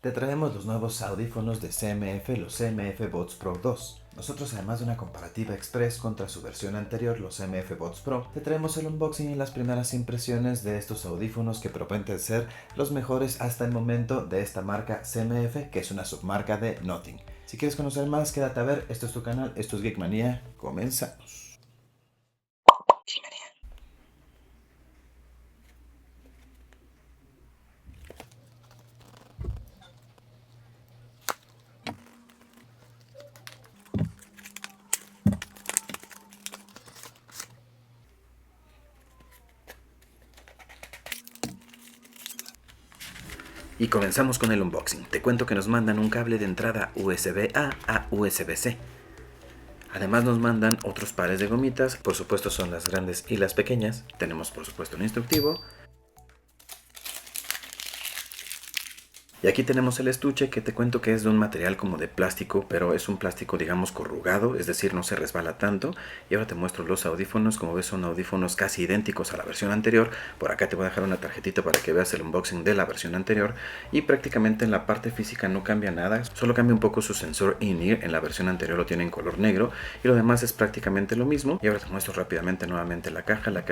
Te traemos los nuevos audífonos de CMF, los CMF Buds Pro 2. Nosotros, además de una comparativa express contra su versión anterior, los CMF Buds Pro, te traemos el unboxing y las primeras impresiones de estos audífonos que prometen ser los mejores hasta el momento de esta marca CMF, que es una submarca de Nothing. Si quieres conocer más, quédate a ver. Esto es tu canal, esto es Geekmanía. Comenzamos. Y comenzamos con el unboxing. Te cuento que nos mandan un cable de entrada USB-A a USB-C. Además nos mandan otros pares de gomitas, por supuesto son las grandes y las pequeñas. Tenemos por supuesto un instructivo. Y aquí tenemos el estuche, que te cuento que es de un material como de plástico, pero es un plástico digamos corrugado, es decir, no se resbala tanto. Y ahora te muestro los audífonos. Como ves, son audífonos casi idénticos a la versión anterior. Por acá te voy a dejar una tarjetita para que veas el unboxing de la versión anterior. Y prácticamente en la parte física no cambia nada, solo cambia un poco su sensor in-ear. En la versión anterior lo tiene en color negro y lo demás es prácticamente lo mismo. Y ahora te muestro rápidamente nuevamente la caja. La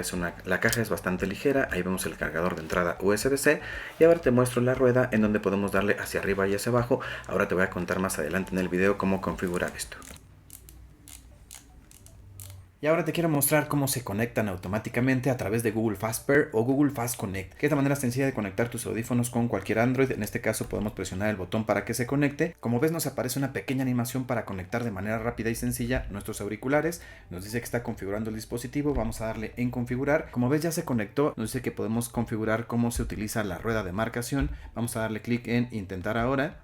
caja es bastante ligera. Ahí vemos el cargador de entrada USB-C. Y ahora te muestro la rueda en donde podemos darle hacia arriba y hacia abajo. Ahora te voy a contar más adelante en el video cómo configurar esto. Y ahora te quiero mostrar cómo se conectan automáticamente a través de Google Fast Pair o Google Fast Connect, que es la manera sencilla de conectar tus audífonos con cualquier Android. En este caso podemos presionar el botón para que se conecte. Como ves, nos aparece una pequeña animación para conectar de manera rápida y sencilla nuestros auriculares. Nos dice que está configurando el dispositivo. Vamos a darle en configurar. Como ves, ya se conectó. Nos dice que podemos configurar cómo se utiliza la rueda de marcación. Vamos a darle clic en intentar ahora.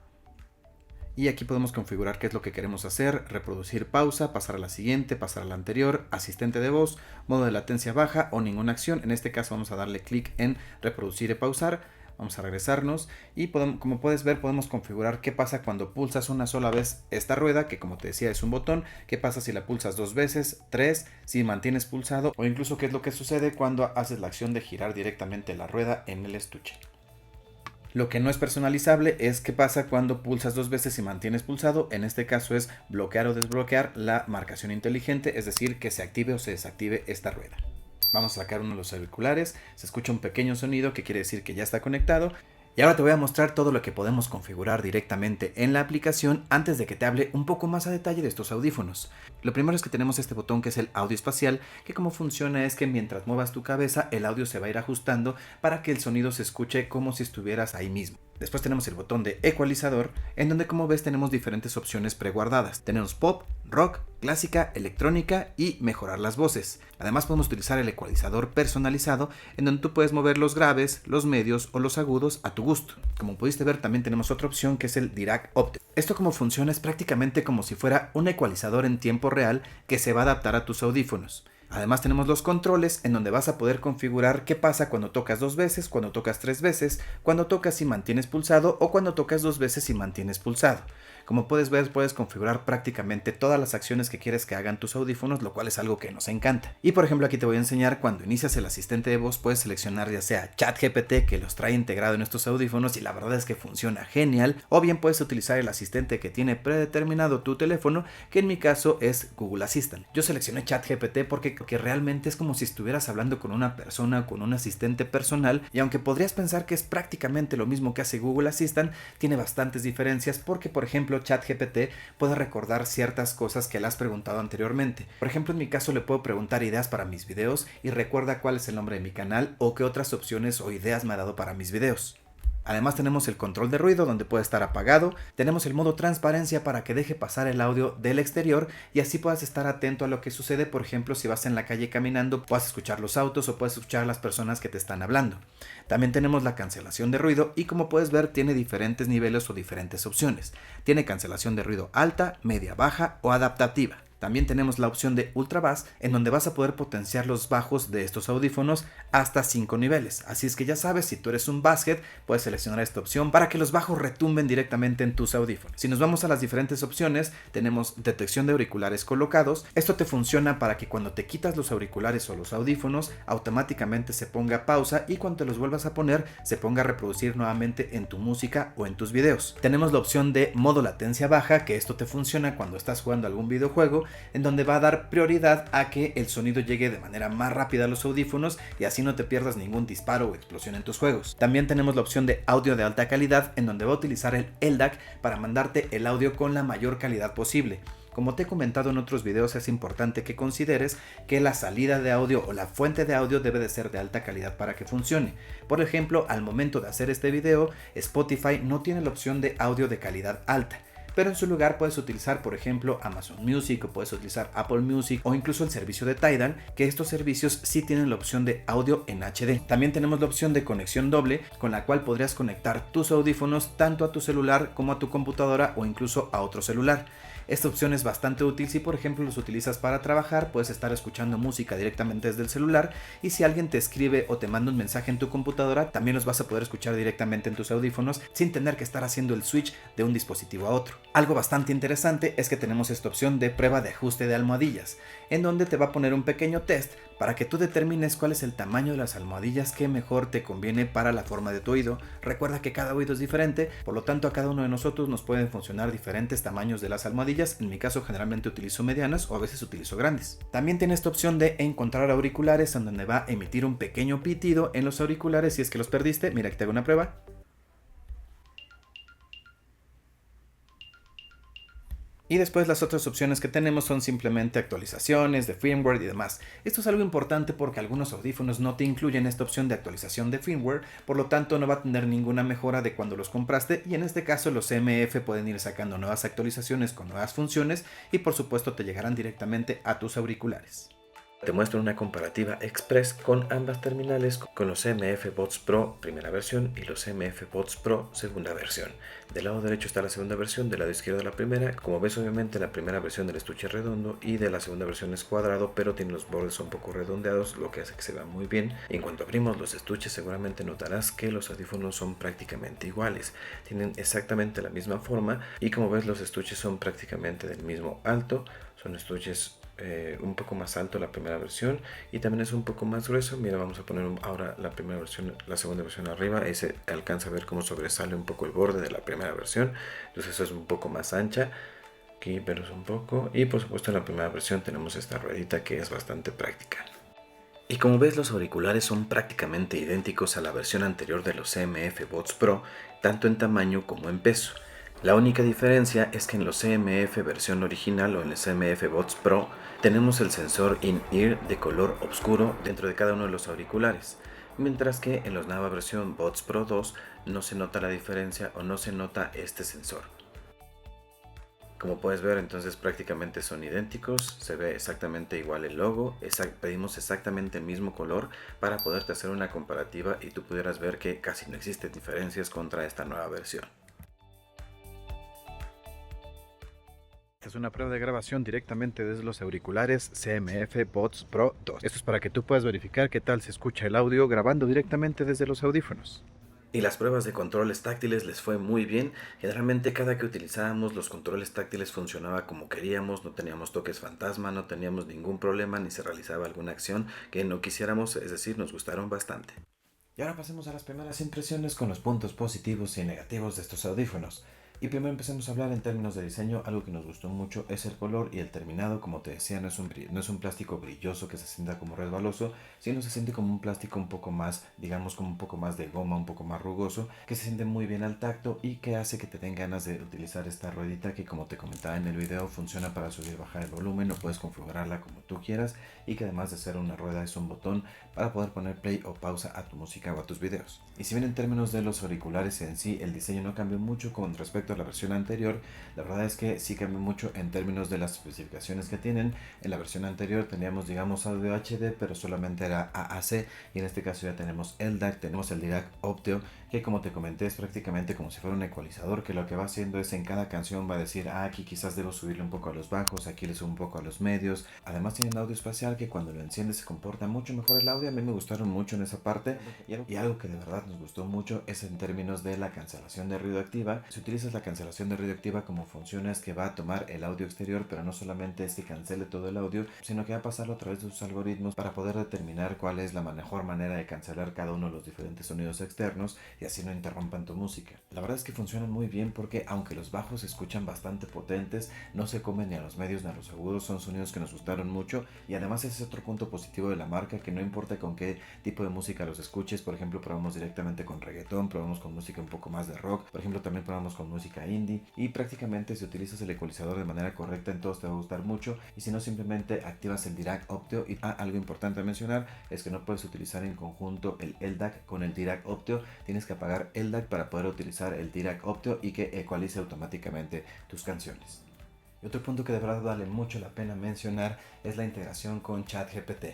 Y aquí podemos configurar qué es lo que queremos hacer: reproducir pausa, pasar a la siguiente, pasar a la anterior, asistente de voz, modo de latencia baja o ninguna acción. En este caso vamos a darle clic en reproducir y pausar. Vamos a regresarnos y como puedes ver, podemos configurar qué pasa cuando pulsas una sola vez esta rueda, que como te decía es un botón. Qué pasa si la pulsas dos veces, tres, si mantienes pulsado, o incluso qué es lo que sucede cuando haces la acción de girar directamente la rueda en el estuche. Lo que no es personalizable es qué pasa cuando pulsas dos veces y mantienes pulsado. En este caso es bloquear o desbloquear la marcación inteligente, es decir, que se active o se desactive esta rueda. Vamos a sacar uno de los auriculares. Se escucha un pequeño sonido que quiere decir que ya está conectado. Y ahora te voy a mostrar todo lo que podemos configurar directamente en la aplicación antes de que te hable un poco más a detalle de estos audífonos. Lo primero es que tenemos este botón que es el audio espacial, que como funciona es que mientras muevas tu cabeza el audio se va a ir ajustando para que el sonido se escuche como si estuvieras ahí mismo. Después tenemos el botón de ecualizador, en donde como ves tenemos diferentes opciones preguardadas. Tenemos pop, rock, clásica, electrónica y mejorar las voces. Además podemos utilizar el ecualizador personalizado, en donde tú puedes mover los graves, los medios o los agudos a tu gusto. Como pudiste ver, también tenemos otra opción que es el Dirac Optic. Esto como funciona es prácticamente como si fuera un ecualizador en tiempo real que se va a adaptar a tus audífonos. Además tenemos los controles, en donde vas a poder configurar qué pasa cuando tocas dos veces, cuando tocas tres veces, cuando tocas y mantienes pulsado o cuando tocas dos veces y mantienes pulsado. Como puedes ver, puedes configurar prácticamente todas las acciones que quieres que hagan tus audífonos, lo cual es algo que nos encanta. Y por ejemplo, aquí te voy a enseñar cuando inicias el asistente de voz. Puedes seleccionar ya sea ChatGPT, que los trae integrado en estos audífonos y la verdad es que funciona genial, o bien puedes utilizar el asistente que tiene predeterminado tu teléfono, que en mi caso es Google Assistant. Yo seleccioné ChatGPT porque realmente es como si estuvieras hablando con una persona, con un asistente personal, y aunque podrías pensar que es prácticamente lo mismo que hace Google Assistant, tiene bastantes diferencias porque, por ejemplo, ChatGPT puede recordar ciertas cosas que le has preguntado anteriormente. Por ejemplo, en mi caso le puedo preguntar ideas para mis videos y recuerda cuál es el nombre de mi canal o qué otras opciones o ideas me ha dado para mis videos. Además tenemos el control de ruido, donde puede estar apagado. Tenemos el modo transparencia para que deje pasar el audio del exterior y así puedas estar atento a lo que sucede. Por ejemplo, si vas en la calle caminando, puedes escuchar los autos o puedes escuchar a las personas que te están hablando. También tenemos la cancelación de ruido y como puedes ver tiene diferentes niveles o diferentes opciones. Tiene cancelación de ruido alta, media, baja o adaptativa. También tenemos la opción de Ultra Bass, en donde vas a poder potenciar los bajos de estos audífonos hasta 5 niveles. Así es que ya sabes, si tú eres un basshead, puedes seleccionar esta opción para que los bajos retumben directamente en tus audífonos. Si nos vamos a las diferentes opciones, tenemos detección de auriculares colocados. Esto te funciona para que cuando te quitas los auriculares o los audífonos, automáticamente se ponga pausa y cuando te los vuelvas a poner, se ponga a reproducir nuevamente en tu música o en tus videos. Tenemos la opción de modo latencia baja, que esto te funciona cuando estás jugando algún videojuego, en donde va a dar prioridad a que el sonido llegue de manera más rápida a los audífonos y así no te pierdas ningún disparo o explosión en tus juegos. También tenemos la opción de audio de alta calidad, en donde va a utilizar el LDAC para mandarte el audio con la mayor calidad posible. Como te he comentado en otros videos, es importante que consideres que la salida de audio o la fuente de audio debe de ser de alta calidad para que funcione. Por ejemplo, al momento de hacer este video, Spotify no tiene la opción de audio de calidad alta, pero en su lugar puedes utilizar, por ejemplo, Amazon Music o puedes utilizar Apple Music o incluso el servicio de Tidal, que estos servicios sí tienen la opción de audio en HD. También tenemos la opción de conexión doble, con la cual podrías conectar tus audífonos tanto a tu celular como a tu computadora o incluso a otro celular. Esta opción es bastante útil si por ejemplo los utilizas para trabajar, puedes estar escuchando música directamente desde el celular y si alguien te escribe o te manda un mensaje en tu computadora, también los vas a poder escuchar directamente en tus audífonos sin tener que estar haciendo el switch de un dispositivo a otro. Algo bastante interesante es que tenemos esta opción de prueba de ajuste de almohadillas, en donde te va a poner un pequeño test para que tú determines cuál es el tamaño de las almohadillas que mejor te conviene para la forma de tu oído. Recuerda que cada oído es diferente, por lo tanto a cada uno de nosotros nos pueden funcionar diferentes tamaños de las almohadillas. En mi caso generalmente utilizo medianas o a veces utilizo grandes. También tiene esta opción de encontrar auriculares, en donde va a emitir un pequeño pitido en los auriculares si es que los perdiste. Mira, que te hago una prueba. Y después las otras opciones que tenemos son simplemente actualizaciones de firmware y demás. Esto es algo importante porque algunos audífonos no te incluyen esta opción de actualización de firmware, por lo tanto no va a tener ninguna mejora de cuando los compraste y en este caso los CMF pueden ir sacando nuevas actualizaciones con nuevas funciones y por supuesto te llegarán directamente a tus auriculares. Te muestro una comparativa express con ambas terminales, con los CMF Buds Pro primera versión y los CMF Buds Pro segunda versión. Del lado derecho está la segunda versión, del lado izquierdo la primera. Como ves, obviamente la primera versión del estuche es redondo y de la segunda versión es cuadrado, pero tiene los bordes un poco redondeados, lo que hace que se vea muy bien. En cuanto abrimos los estuches, seguramente notarás que los audífonos son prácticamente iguales, tienen exactamente la misma forma y como ves los estuches son prácticamente del mismo alto, son estuches un poco más alto la primera versión y también es un poco más grueso. Mira, vamos a poner ahora la primera versión, la segunda versión arriba, ahí se alcanza a ver cómo sobresale un poco el borde de la primera versión, entonces eso es un poco más ancha. Aquí vemos un poco y por supuesto en la primera versión tenemos esta ruedita que es bastante práctica. Y como ves, los auriculares son prácticamente idénticos a la versión anterior de los CMF Buds Pro, tanto en tamaño como en peso. La única diferencia es que en los CMF versión original o en el CMF Buds Pro tenemos el sensor in-ear de color oscuro dentro de cada uno de los auriculares, mientras que en la nueva versión Buds Pro 2 no se nota la diferencia o no se nota este sensor. Como puedes ver, entonces prácticamente son idénticos, se ve exactamente igual el logo, pedimos exactamente el mismo color para poderte hacer una comparativa y tú pudieras ver que casi no existen diferencias contra esta nueva versión. Esta es una prueba de grabación directamente desde los auriculares CMF Buds Pro 2. Esto es para que tú puedas verificar qué tal se escucha el audio grabando directamente desde los audífonos. Y las pruebas de controles táctiles les fue muy bien. Generalmente cada que utilizábamos los controles táctiles funcionaba como queríamos, no teníamos toques fantasma, no teníamos ningún problema ni se realizaba alguna acción que no quisiéramos, es decir, nos gustaron bastante. Y ahora pasemos a las primeras impresiones con los puntos positivos y negativos de estos audífonos. Y primero empecemos a hablar en términos de diseño. Algo que nos gustó mucho es el color y el terminado. Como te decía, no es un plástico brilloso que se sienta como resbaloso, sino se siente como un plástico un poco más, digamos como un poco más de goma, un poco más rugoso, que se siente muy bien al tacto y que hace que te den ganas de utilizar esta ruedita que, como te comentaba en el video, funciona para subir y bajar el volumen, o puedes configurarla como tú quieras, y que además de ser una rueda es un botón para poder poner play o pausa a tu música o a tus videos. Y si bien en términos de los auriculares en sí el diseño no cambió mucho con respecto a la versión anterior, la verdad es que sí cambió mucho en términos de las especificaciones que tienen. En la versión anterior teníamos, digamos, audio HD, pero solamente era AAC, y en este caso ya tenemos el DAC, tenemos el DAC Opteo, que como te comenté es prácticamente como si fuera un ecualizador, que lo que va haciendo es en cada canción va a decir, aquí quizás debo subirle un poco a los bajos, aquí le subo un poco a los medios. Además tienen audio espacial que cuando lo enciendes se comporta mucho mejor el audio. A mí me gustaron mucho en esa parte, y algo que de verdad nos gustó mucho es en términos de la cancelación de ruido activa. Si utilizas la cancelación de ruido activa, como funciona es que va a tomar el audio exterior, pero no solamente es que cancele todo el audio, sino que va a pasarlo a través de sus algoritmos para poder determinar cuál es la mejor manera de cancelar cada uno de los diferentes sonidos externos y así no interrumpan tu música. La verdad es que funcionan muy bien porque aunque los bajos se escuchan bastante potentes, no se comen ni a los medios ni a los agudos. Son sonidos que nos gustaron mucho, y además ese es otro punto positivo de la marca, que no importa con qué tipo de música los escuches. Por ejemplo, probamos directamente con reggaetón, probamos con música un poco más de rock, por ejemplo también probamos con música indie, y prácticamente si utilizas el ecualizador de manera correcta en todos te va a gustar mucho. Y si no, simplemente activas el Dirac Optio. Y algo importante a mencionar es que no puedes utilizar en conjunto el LDAC con el Dirac Optio. Tienes que apagar LDAC para poder utilizar el Dirac Optio y que ecualice automáticamente tus canciones. Y otro punto que de verdad vale mucho la pena mencionar es la integración con ChatGPT,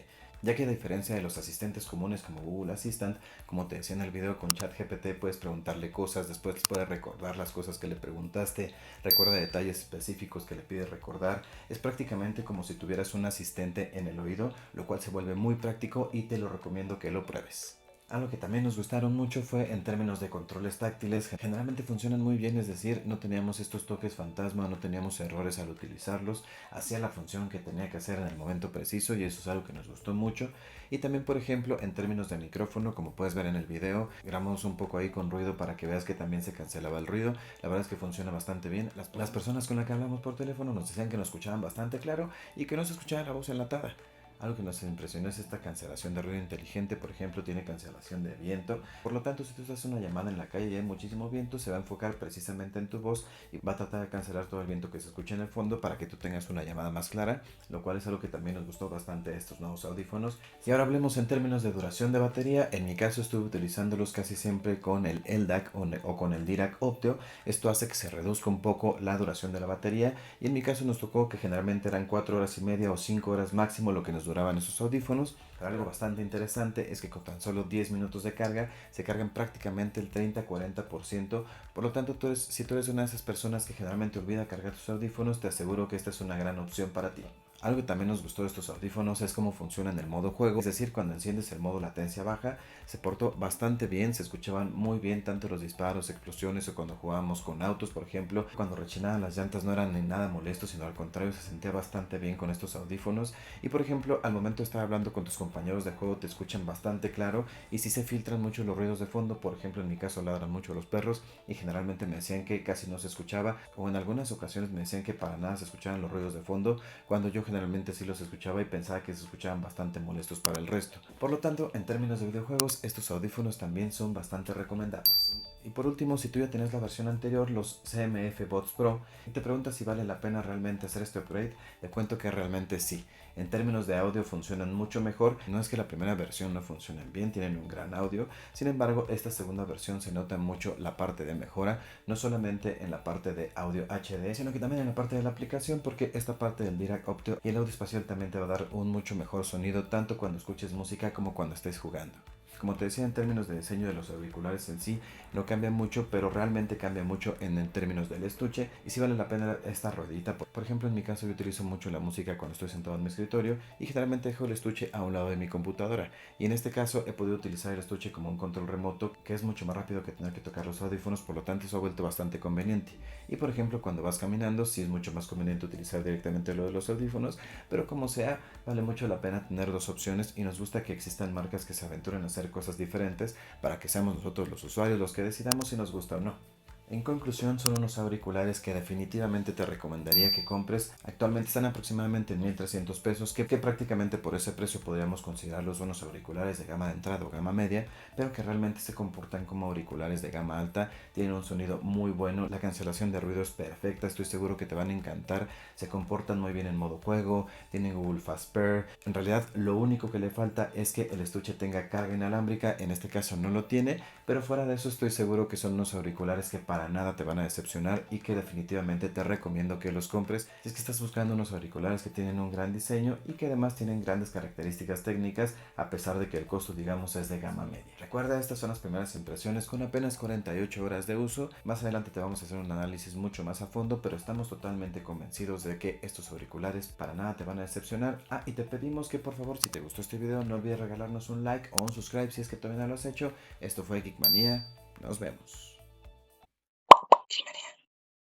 ya que a diferencia de los asistentes comunes como Google Assistant, como te decía en el video, con ChatGPT puedes preguntarle cosas, después puedes recordar las cosas que le preguntaste, recuerda detalles específicos que le pides recordar. Es prácticamente como si tuvieras un asistente en el oído, lo cual se vuelve muy práctico y te lo recomiendo que lo pruebes. Algo que también nos gustaron mucho fue en términos de controles táctiles. Generalmente funcionan muy bien, es decir, no teníamos estos toques fantasma, no teníamos errores al utilizarlos, hacía la función que tenía que hacer en el momento preciso, y eso es algo que nos gustó mucho. Y también, por ejemplo, en términos de micrófono, como puedes ver en el video, grabamos un poco ahí con ruido para que veas que también se cancelaba el ruido. La verdad es que funciona bastante bien. Las personas con las que hablamos por teléfono nos decían que nos escuchaban bastante claro y que no se escuchaba la voz enlatada. Algo que nos impresionó es esta cancelación de ruido inteligente. Por ejemplo, tiene cancelación de viento. Por lo tanto, si tú haces una llamada en la calle y hay muchísimo viento, se va a enfocar precisamente en tu voz y va a tratar de cancelar todo el viento que se escucha en el fondo para que tú tengas una llamada más clara, lo cual es algo que también nos gustó bastante de estos nuevos audífonos. Y ahora hablemos en términos de duración de batería. En mi caso estuve utilizándolos casi siempre con el LDAC o con el Dirac Optio. Esto hace que se reduzca un poco la duración de la batería, y en mi caso nos tocó que generalmente eran 4 horas y media o 5 horas máximo lo que nos duraban esos audífonos. Pero algo bastante interesante es que con tan solo 10 minutos de carga se cargan prácticamente el 30-40%. Por lo tanto, si tú eres una de esas personas que generalmente olvida cargar tus audífonos, te aseguro que esta es una gran opción para ti. Algo que también nos gustó de estos audífonos es cómo funciona en el modo juego, es decir, cuando enciendes el modo latencia baja, se portó bastante bien, se escuchaban muy bien tanto los disparos, explosiones, o cuando jugábamos con autos, por ejemplo, cuando rechinaban las llantas no eran ni nada molestos, sino al contrario, se sentía bastante bien con estos audífonos. Y por ejemplo, al momento de estar hablando con tus compañeros de juego te escuchan bastante claro, y si se filtran mucho los ruidos de fondo. Por ejemplo, en mi caso ladran mucho los perros y generalmente me decían que casi no se escuchaba, o en algunas ocasiones me decían que para nada se escuchaban los ruidos de fondo, cuando yo generalmente sí los escuchaba y pensaba que se escuchaban bastante molestos para el resto. Por lo tanto, en términos de videojuegos, estos audífonos también son bastante recomendables. Y por último, si tú ya tenés la versión anterior, los CMF Bots Pro, y te preguntas si vale la pena realmente hacer este upgrade, te cuento que realmente sí. En términos de audio funcionan mucho mejor. No es que la primera versión no funcione bien, tienen un gran audio. Sin embargo, esta segunda versión se nota mucho la parte de mejora, no solamente en la parte de audio HD, sino que también en la parte de la aplicación, porque esta parte del Dirac Optio y el audio espacial también te va a dar un mucho mejor sonido, tanto cuando escuches música como cuando estés jugando. Como te decía, en términos de diseño de los auriculares en sí, no cambia mucho, pero realmente cambia mucho en términos del estuche, y sí vale la pena esta ruedita. Por ejemplo, en mi caso yo utilizo mucho la música cuando estoy sentado en mi escritorio, y generalmente dejo el estuche a un lado de mi computadora, y en este caso he podido utilizar el estuche como un control remoto, que es mucho más rápido que tener que tocar los audífonos, por lo tanto eso ha vuelto bastante conveniente. Y por ejemplo, cuando vas caminando sí es mucho más conveniente utilizar directamente lo de los audífonos, pero como sea, vale mucho la pena tener dos opciones, y nos gusta que existan marcas que se aventuren a hacer cosas diferentes para que seamos nosotros los usuarios los que decidamos si nos gusta o no. En conclusión, son unos auriculares que definitivamente te recomendaría que compres. Actualmente están aproximadamente en 1,300 pesos, que prácticamente por ese precio podríamos considerarlos unos auriculares de gama de entrada o gama media, pero que realmente se comportan como auriculares de gama alta. Tienen un sonido muy bueno, la cancelación de ruido es perfecta, estoy seguro que te van a encantar. Se comportan muy bien en modo juego, tienen Google Fast Pair. En realidad, lo único que le falta es que el estuche tenga carga inalámbrica, en este caso no lo tiene, pero fuera de eso estoy seguro que son unos auriculares que para para nada te van a decepcionar y que definitivamente te recomiendo que los compres si es que estás buscando unos auriculares que tienen un gran diseño y que además tienen grandes características técnicas, a pesar de que el costo, digamos, es de gama media. Recuerda, estas son las primeras impresiones con apenas 48 horas de uso. Más adelante te vamos a hacer un análisis mucho más a fondo, pero estamos totalmente convencidos de que estos auriculares para nada te van a decepcionar. Y te pedimos que por favor, si te gustó este video, no olvides regalarnos un like o un subscribe si es que todavía no lo has hecho. Esto fue Geekmania, nos vemos.